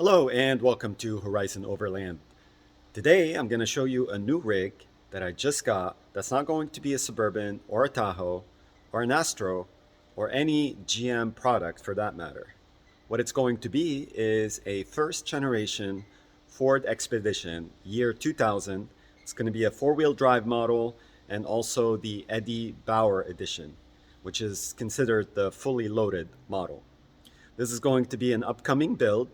Hello and welcome to Horizon Overland. Today I'm going to show you a new rig that I just got that's not going to be a Suburban or a Tahoe or an Astro or any GM product for that matter. What it's going to be is a first generation Ford Expedition year 2000. It's going to be a four-wheel drive model and also the Eddie Bauer edition, which is considered the fully loaded model. This is going to be an upcoming build,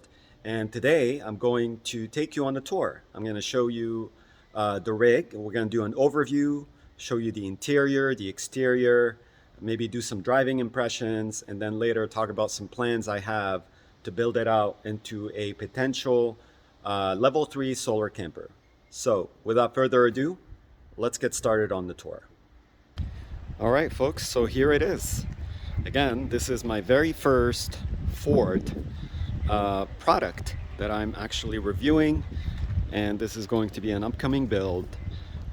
and today I'm going to take you on a tour. I'm going to show you the rig, and we're going to do an overview, show you the interior, the exterior, maybe do some driving impressions, and then later talk about some plans I have to build it out into a potential level 3 solar camper. So without further ado, let's get started on the tour. All right, folks, so here it is. Again, this is my very first Ford product that I'm actually reviewing, and this is going to be an upcoming build.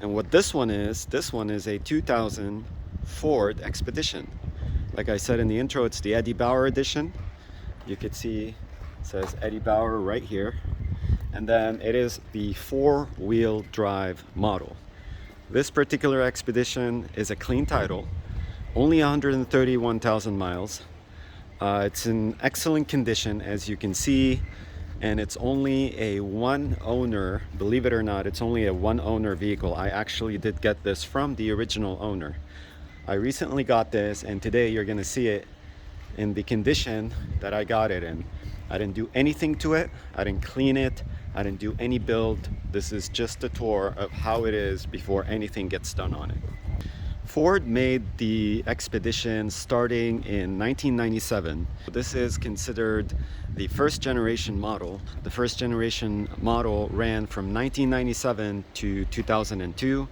And what this one is a 2000 Ford Expedition. Like I said in the intro, it's the Eddie Bauer edition. You can see it says Eddie Bauer right here, and then it is the four-wheel drive model. This particular Expedition is a clean title, only 131,000 miles. It's in excellent condition, as you can see, and it's only a one owner, believe it or not, it's only a one owner vehicle. I actually did get this from the original owner. I recently got this, and today you're gonna see it in the condition that I got it in. I didn't do anything to it, I didn't clean it, I didn't do any build. This is just a tour of how it is before anything gets done on it. Ford made the Expedition starting in 1997. This is considered the first generation model. The first generation model ran from 1997 to 2002.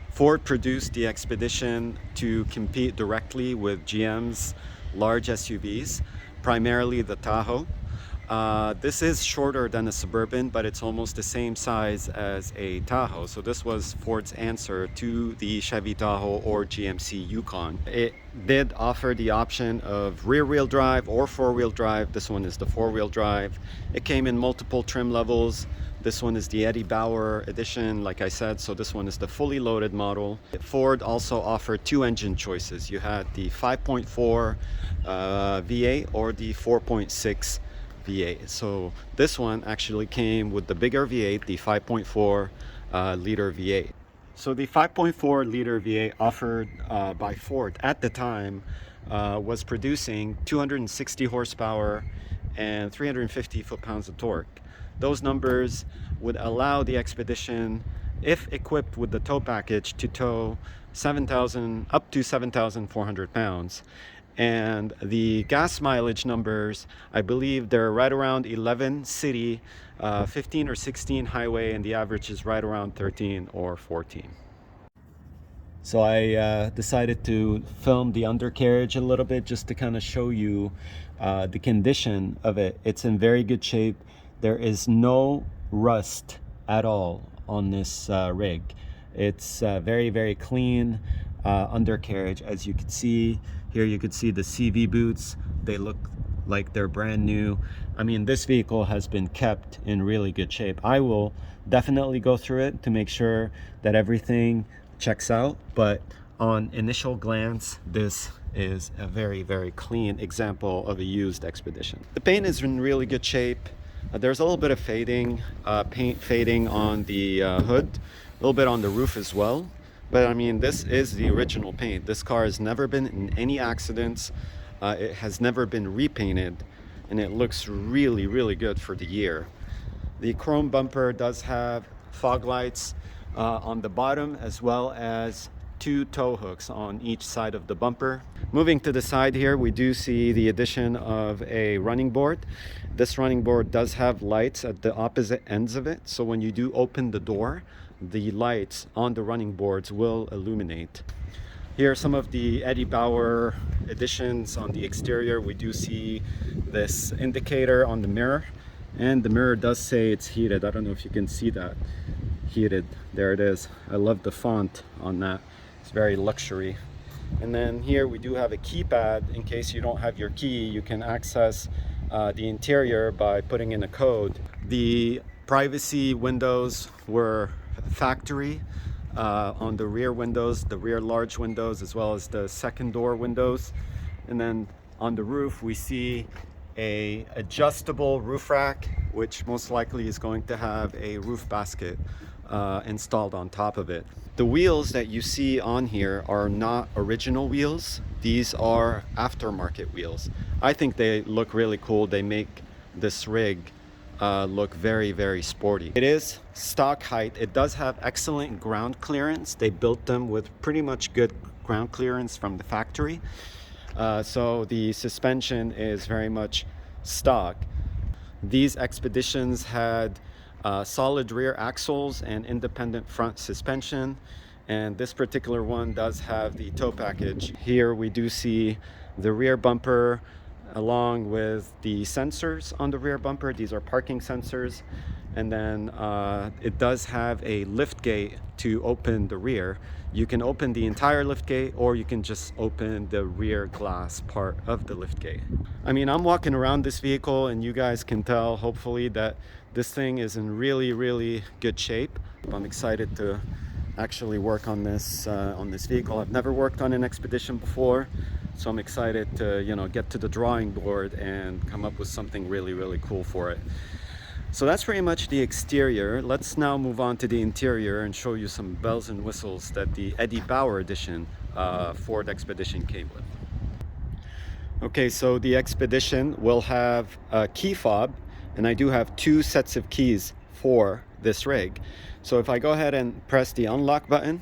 Ford produced the Expedition to compete directly with GM's large SUVs, primarily the Tahoe. This is shorter than a Suburban, but it's almost the same size as a Tahoe. So this was Ford's answer to the Chevy Tahoe or GMC Yukon. It did offer the option of rear-wheel drive or four-wheel drive. This one is the four-wheel drive. It came in multiple trim levels. This one is the Eddie Bauer edition, like I said, so this one is the fully loaded model. Ford also offered two engine choices. You had the 5.4 V8 or the 4.6 V8. So this one actually came with the bigger V8, the 5.4 liter V8. So the 5.4 liter V8 offered by Ford at the time was producing 260 horsepower and 350 foot-pounds of torque. Those numbers would allow the Expedition, if equipped with the tow package, to tow 7,000 up to 7,400 pounds. And the gas mileage numbers, I believe they're right around 11 city, 15 or 16 highway, and the average is right around 13 or 14. So I decided to film the undercarriage a little bit just to kind of show you the condition of it. It's in very good shape. There is no rust at all on this rig. It's very, very clean undercarriage. As you can see here, you can see the CV boots. They look like they're brand new. I mean, this vehicle has been kept in really good shape. I will definitely go through it to make sure that everything checks out, but on initial glance, this is a very, very clean example of a used Expedition. The paint is in really good shape. There's a little bit of paint fading on the hood, a little bit on the roof as well. But I mean, this is the original paint. This car has never been in any accidents. It has never been repainted, and it looks really, really good for the year. The chrome bumper does have fog lights on the bottom, as well as two tow hooks on each side of the bumper. Moving to the side here, we do see the addition of a running board. This running board does have lights at the opposite ends of it, so when you do open the door, the lights on the running boards will illuminate. Here are some of the Eddie Bauer additions on the exterior. We do see this indicator on the mirror, and the mirror does say it's heated. I don't know if you can see that. Heated, there it is. I love the font on that. It's very luxury. And then here we do have a keypad. In case you don't have your key, you can access the interior by putting in a code. The privacy windows were factory on the rear windows, the rear large windows, as well as the second door windows. And then on the roof we see a adjustable roof rack, which most likely is going to have a roof basket installed on top of it. The wheels that you see on here are not original wheels. These are aftermarket wheels. I think they look really cool. They make this rig look very, very sporty. It is stock height. It does have excellent ground clearance. They built them with pretty much good ground clearance from the factory. So the suspension is very much stock. These Expeditions had solid rear axles and independent front suspension, and this particular one does have the tow package. Here we do see the rear bumper along with the sensors on the rear bumper. These are parking sensors, and then it does have a lift gate to open the rear. You can open the entire lift gate, or you can just open the rear glass part of the lift gate. I mean, I'm walking around this vehicle and you guys can tell, hopefully, that this thing is in really, really good shape. I'm excited to actually work on this vehicle. I've never worked on an Expedition before, so I'm excited to, you know, get to the drawing board and come up with something really, really cool for it. So that's pretty much the exterior. Let's now move on to the interior and show you some bells and whistles that the Eddie Bauer edition Ford Expedition came with. Okay, so the Expedition will have a key fob, and I do have two sets of keys for this rig. So if I go ahead and press the unlock button,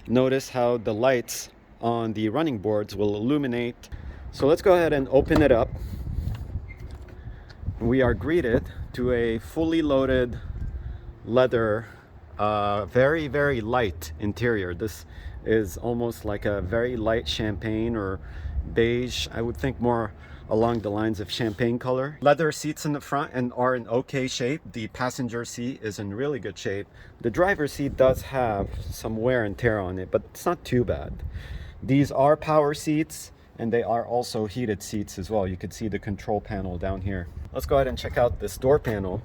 notice how the lights on the running boards will illuminate. So let's go ahead and open it up. We are greeted to a fully loaded leather, very, very light interior. This is almost like a very light champagne or beige. I would think more along the lines of champagne color. Leather seats in the front and are in okay shape. The passenger seat is in really good shape. The driver's seat does have some wear and tear on it, but it's not too bad. These are power seats, and they are also heated seats as well. You can see the control panel down here. Let's go ahead and check out this door panel.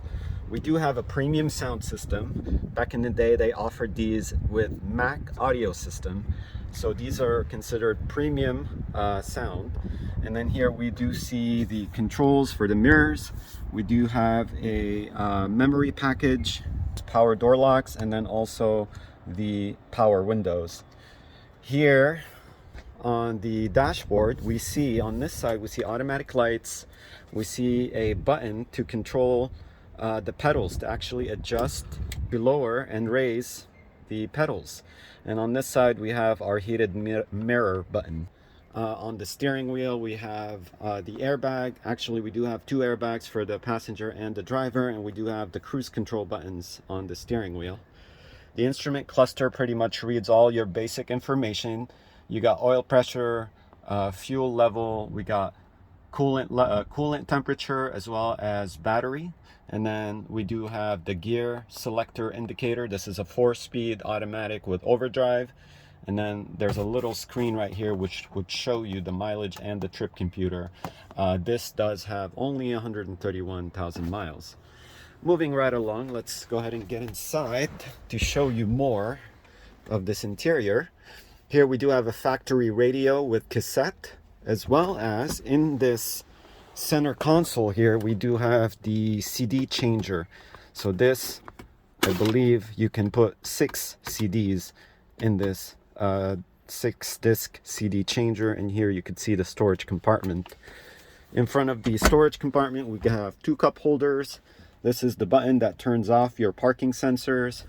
We do have a premium sound system. Back in the day, they offered these with Mac audio system. So these are considered premium sound. And then here we do see the controls for the mirrors. We do have a memory package, power door locks, and then also the power windows. Here on the dashboard, we see on this side, we see automatic lights. We see a button to control the pedals, to actually adjust, lower, and raise the pedals. And on this side, we have our heated mirror button. On the steering wheel, we have the airbag. Actually, we do have two airbags for the passenger and the driver, and we do have the cruise control buttons on the steering wheel. The instrument cluster pretty much reads all your basic information. You got oil pressure, fuel level, we got coolant temperature, as well as battery. And then we do have the gear selector indicator. This is a 4-speed automatic with overdrive. And then there's a little screen right here which would show you the mileage and the trip computer. This does have only 131,000 miles. Moving right along, let's go ahead and get inside to show you more of this interior. Here we do have a factory radio with cassette, as well as in this center console here, we do have the CD changer. So this, I believe you can put 6 CDs in this 6-disc CD changer, and here you can see the storage compartment. In front of the storage compartment, we have 2 cup holders. This is the button that turns off your parking sensors.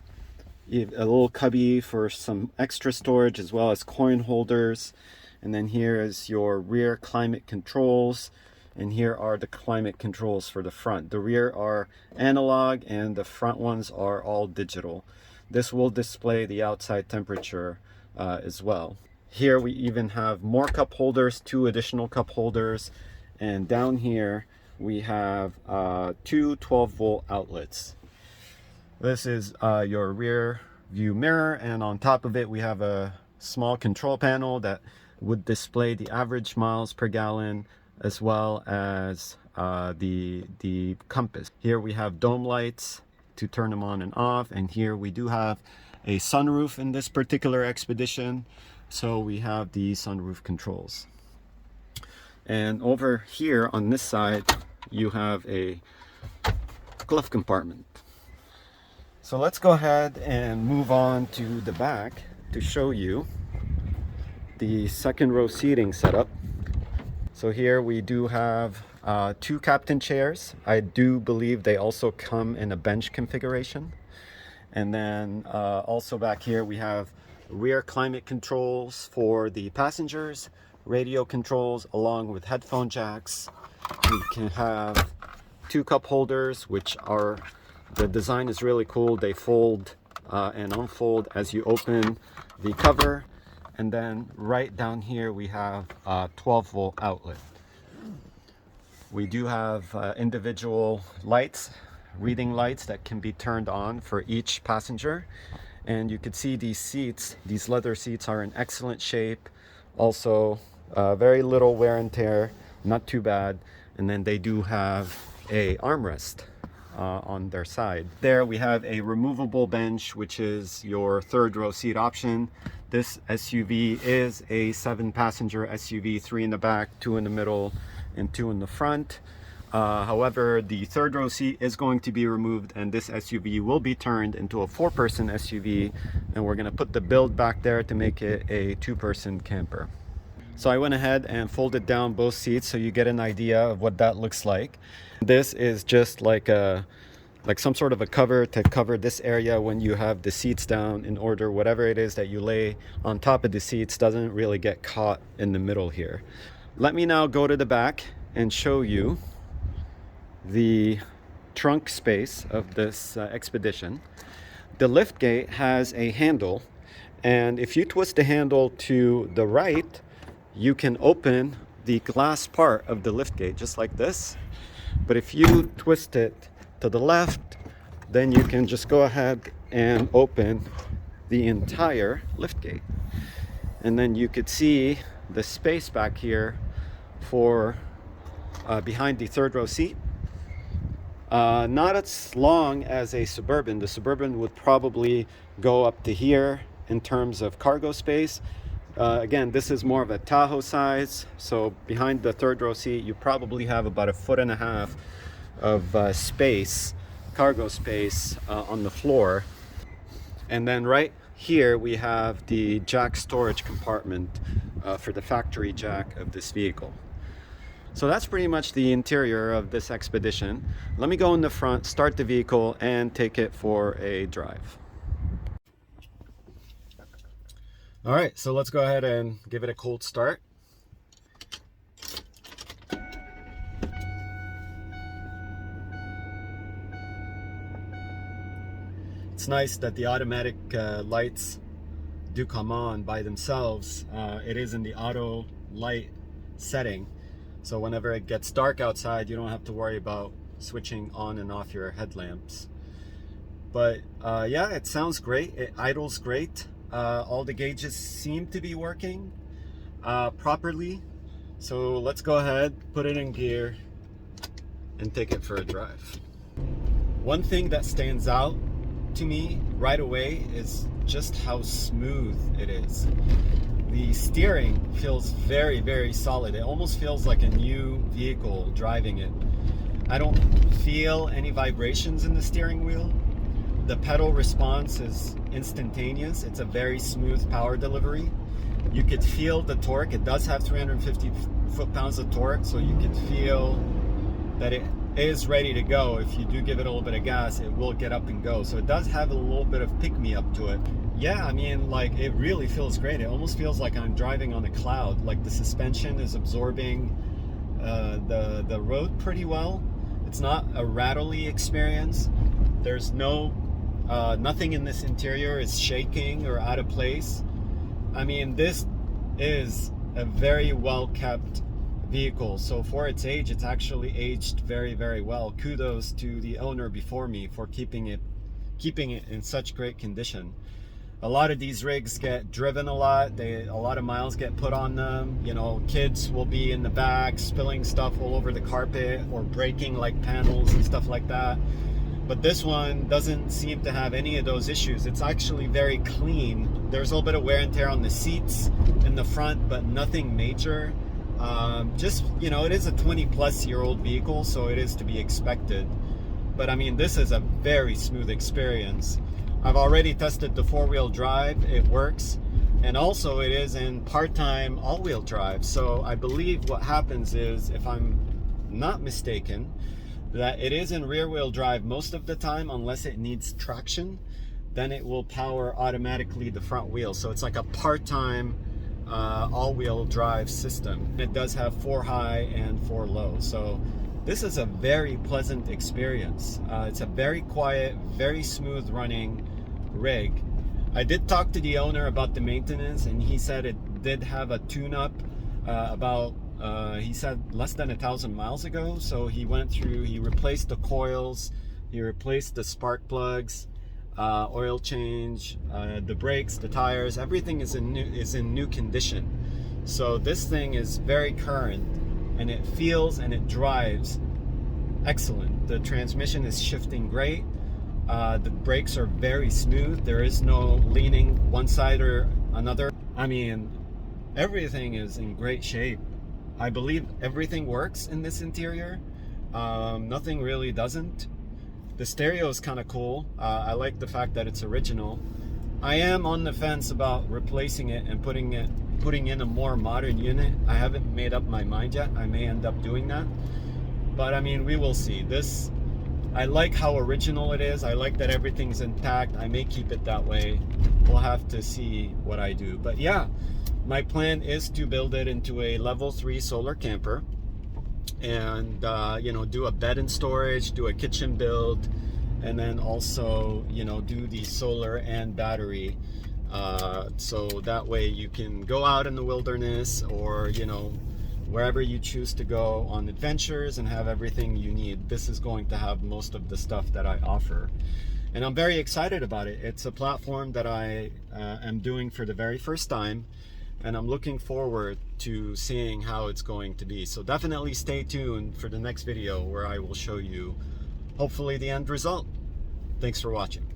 You have a little cubby for some extra storage, as well as coin holders. And then here is your rear climate controls, and here are the climate controls for the front. The rear are analog and the front ones are all digital. This will display the outside temperature as well. Here we even have more cup holders, 2 additional cup holders, and down here we have 2 12-volt outlets. This is your rear view mirror, and on top of it we have a small control panel that would display the average miles per gallon, as well as the compass. Here we have dome lights to turn them on and off, and here we do have a sunroof in this particular expedition, so we have the sunroof controls. And over here on this side you have a glove compartment. So let's go ahead and move on to the back to show you the second row seating setup. So here we do have two captain chairs. I do believe they also come in a bench configuration. And then also back here we have rear climate controls for the passengers, radio controls along with headphone jacks. We can have two cup holders, which are, the design is really cool. They fold and unfold as you open the cover. And then right down here we have a 12-volt outlet. We do have individual lights, reading lights that can be turned on for each passenger. And you can see these seats, these leather seats are in excellent shape. Also very little wear and tear, not too bad. And then they do have a armrest on their side. There we have a removable bench, which is your third row seat option. This SUV is a 7-passenger SUV, 3 in the back, 2 in the middle, and 2 in the front. However, the third row seat is going to be removed, and this SUV will be turned into a 4-person SUV, and we're going to put the build back there to make it a 2-person camper. So I went ahead and folded down both seats so you get an idea of what that looks like. This is just like some sort of a cover to cover this area when you have the seats down, in order whatever it is that you lay on top of the seats doesn't really get caught in the middle here. Let me now go to the back and show you the trunk space of this Expedition. The liftgate has a handle, and if you twist the handle to the right, you can open the glass part of the liftgate just like this. But if you twist it to the left, then you can just go ahead and open the entire liftgate. And then you could see the space back here for behind the third row seat. Not as long as a Suburban. The Suburban would probably go up to here in terms of cargo space. Again, this is more of a Tahoe size, so behind the third row seat you probably have about 1.5 feet of space, cargo space on the floor. And then right here we have the jack storage compartment for the factory jack of this vehicle. So that's pretty much the interior of this Expedition. Let me go in the front, start the vehicle, and take it for a drive. All right, so let's go ahead and give it a cold start. It's nice that the automatic lights do come on by themselves. It is in the auto light setting, so whenever it gets dark outside, you don't have to worry about switching on and off your headlamps. But yeah, it sounds great. It idles great. All the gauges seem to be working properly. So let's go ahead, put it in gear, and take it for a drive. One thing that stands out to me right away is just how smooth it is. The steering feels very, very solid. It almost feels like a new vehicle driving it. I don't feel any vibrations in the steering wheel. The pedal response is instantaneous. It's a very smooth power delivery. You could feel the torque. It does have 350 foot-pounds of torque, so you could feel that it is ready to go. If you do give it a little bit of gas, it will get up and go. So it does have a little bit of pick-me-up to it. Yeah, I mean, like, it really feels great. It almost feels like I'm driving on a cloud. Like, the suspension is absorbing the road pretty well. It's not a rattly experience. There's nothing in this interior is shaking or out of place. I mean, this is a very well kept vehicle. So for its age, it's actually aged very, very well. Kudos to the owner before me for keeping it in such great condition. A lot of these rigs get driven a lot. A lot of miles get put on them. You know, kids will be in the back spilling stuff all over the carpet or breaking like panels and stuff like that. But this one doesn't seem to have any of those issues. It's actually very clean. There's a little bit of wear and tear on the seats in the front, but nothing major. Just, you know, it is a 20-plus-year-old vehicle, so it is to be expected. But I mean, this is a very smooth experience. I've already tested the four-wheel drive. It works. And also it is in part-time all-wheel drive. So I believe what happens is, if I'm not mistaken, that it is in rear-wheel drive most of the time unless it needs traction. Then it will power automatically the front wheel. So it's like a part-time all-wheel drive system. It does have 4 high and 4 low. So this is a very pleasant experience. It's a very quiet, very smooth running rig. I did talk to the owner about the maintenance, and he said it did have a tune-up about he said less than 1,000 miles ago. So he went through, he replaced the coils, he replaced the spark plugs, oil change, the brakes, the tires, everything is in new condition. So this thing is very current, and it feels and it drives excellent. The transmission is shifting great. The brakes are very smooth. There is no leaning one side or another. I mean, everything is in great shape. I believe everything works in this interior. Nothing really doesn't. The stereo is kind of cool. I like the fact that it's original. I am on the fence about replacing it and putting in a more modern unit. I haven't made up my mind yet. I may end up doing that. But I mean, we will see. This, I like how original it is. I like that everything's intact. I may keep it that way. We'll have to see what I do. But yeah, my plan is to build it into a level 3 solar camper, and you know, do a bed and storage, do a kitchen build, and then also, you know, do the solar and battery, so that way you can go out in the wilderness, or, you know, wherever you choose to go on adventures and have everything you need. This is going to have most of the stuff that I offer, and I'm very excited about it. It's a platform that I am doing for the very first time, and I'm looking forward to seeing how it's going to be. So definitely stay tuned for the next video, where I will show you hopefully the end result. Thanks for watching.